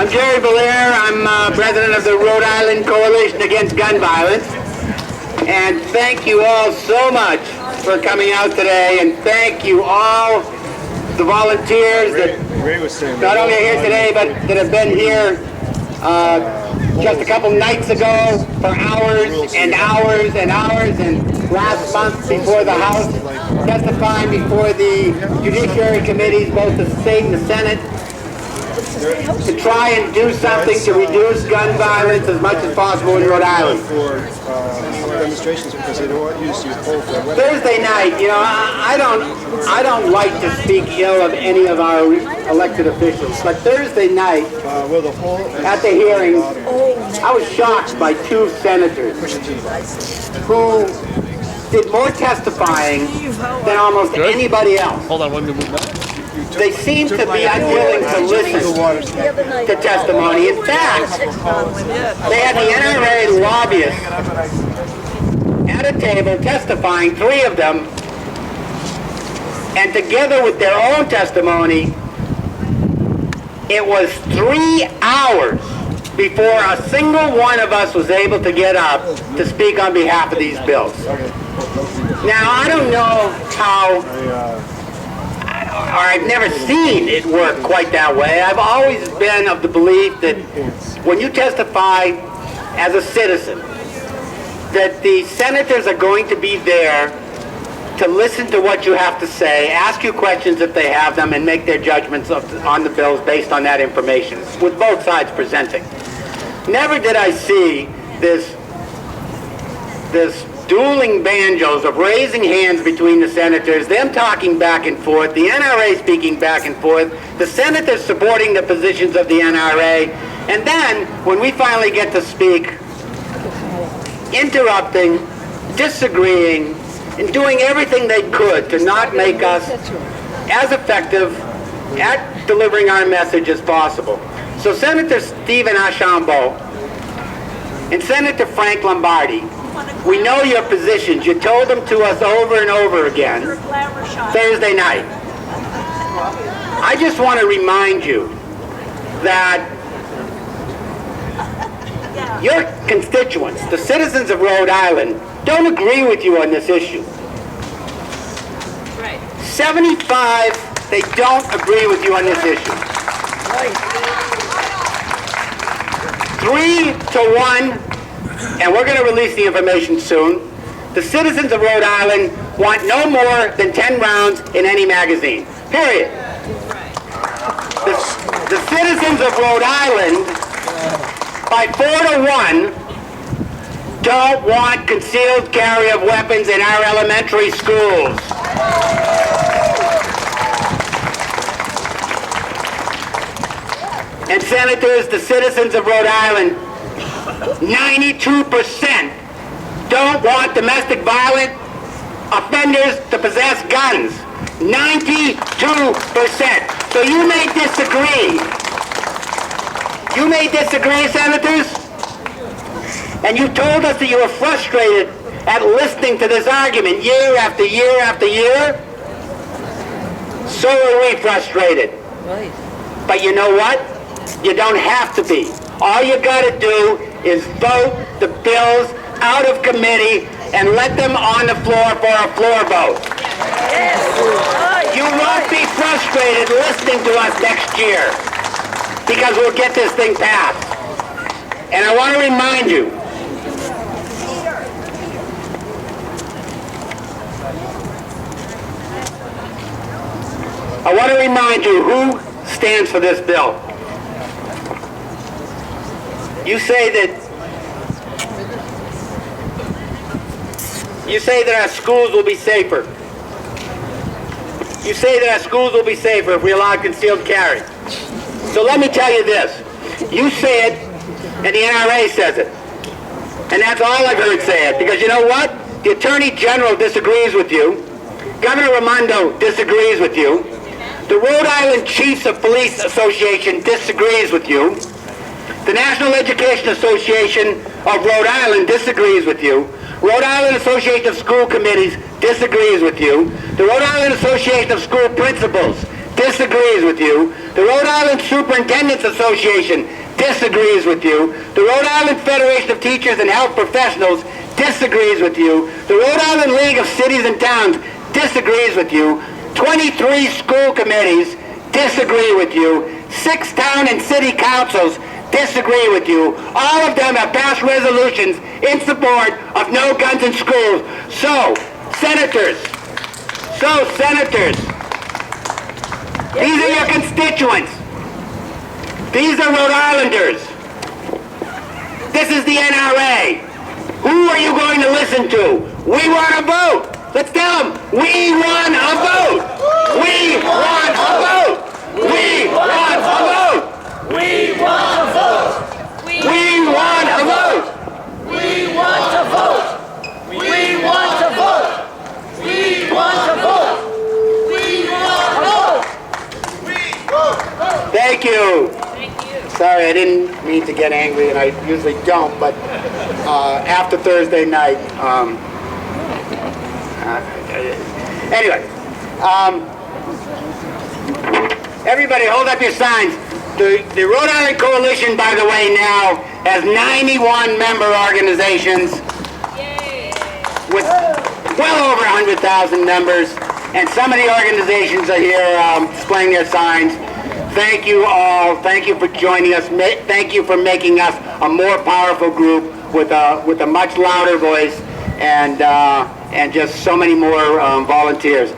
I'm Jerry Belair. I'm president of the Rhode Island Coalition Against Gun Violence. And thank you all so much for coming out today. And thank you all the volunteers that not only are here today, but that have been here just a couple nights ago for hours and hours and hours, and last month before the House, testifying before the Judiciary Committees, both the state and the Senate, to try and do something to reduce gun violence as much as possible in Rhode Island. Demonstrations because they don't want you to pull for weapons. Thursday night, you know, I don't like to speak ill of any of our elected officials, but Thursday night at the hearing, I was shocked by two senators who did more testifying than almost anybody else. Hold on, one minute. They seem to be unwilling to listen to testimony. In fact, they had the NRA lobbyists at a table testifying, three of them, and together with their own testimony, it was 3 hours before a single one of us was able to get up to speak on behalf of these bills. Now, I don't know how, or I've never seen it work quite that way. I've always been of the belief that when you testify as a citizen, that the senators are going to be there to listen to what you have to say, ask you questions if they have them, and make their judgments on the bills based on that information, with both sides presenting. Never did I see this dueling banjos of raising hands between the senators, them talking back and forth, the NRA speaking back and forth, the senators supporting the positions of the NRA, and then, when we finally get to speak, interrupting, disagreeing, and doing everything they could to not make us as effective at delivering our message as possible. So Senator Stephen Archambault and Senator Frank Lombardi, we know your positions. You told them to us over and over again Thursday night. I just want to remind you that your constituents, the citizens of Rhode Island, don't agree with you on this issue. 75, they don't agree with you on this issue. 3-1, and we're going to release the information soon. The citizens of Rhode Island want no more than 10 rounds in any magazine. Period. The citizens of Rhode Island, by 4-1, don't want concealed carry of weapons in our elementary schools. And senators, the citizens of Rhode Island, 92% don't want domestic violence offenders to possess guns. 92%. So you may disagree. You may disagree, senators. And you told us that you were frustrated at listening to this argument year after year after year. So are we frustrated. Right. But you know what? You don't have to be. All you got to do is vote the bills out of committee and let them on the floor for a floor vote. Yes. You won't be frustrated listening to us next year because we'll get this thing passed. And I want to remind you, who stands for this bill. You say that our schools will be safer. You say that our schools will be safer if we allow concealed carry. So let me tell you this. You say it, and the NRA says it. And that's all I've heard say it. Because you know what? The Attorney General disagrees with you. Governor Raimondo disagrees with you. The Rhode Island Chiefs of Police Association disagrees with you. The National Education Association of Rhode Island disagrees with you. Rhode Island Association of School Committees disagrees with you. The Rhode Island Association of School Principals disagrees with you. The Rhode Island Superintendents Association disagrees with you. The Rhode Island Federation of Teachers and Health Professionals disagrees with you. The Rhode Island League of Cities and Towns disagrees with you. 23 school committees disagree with you. 6 town and city councils disagree with you. All of them have passed resolutions in support of no guns in schools. So, senators, these are your constituents. These are Rhode Islanders. This is the NRA. Who are you going to listen to? We want a vote. Let's tell them, we want a vote. We want a vote. We want a vote. We want a vote! We want a vote. We want a vote! We want a vote! We want a vote! We want a vote! Thank you. Sorry, I didn't mean to get angry, and I usually don't, but after Thursday night, anyway, everybody hold up your signs. The Rhode Island Coalition, by the way, now has 91 member organizations with well over 100,000 members, and some of the organizations are here displaying their signs. Thank you all. Thank you for joining us. Thank you for making us a more powerful group with a much louder voice and just so many more volunteers.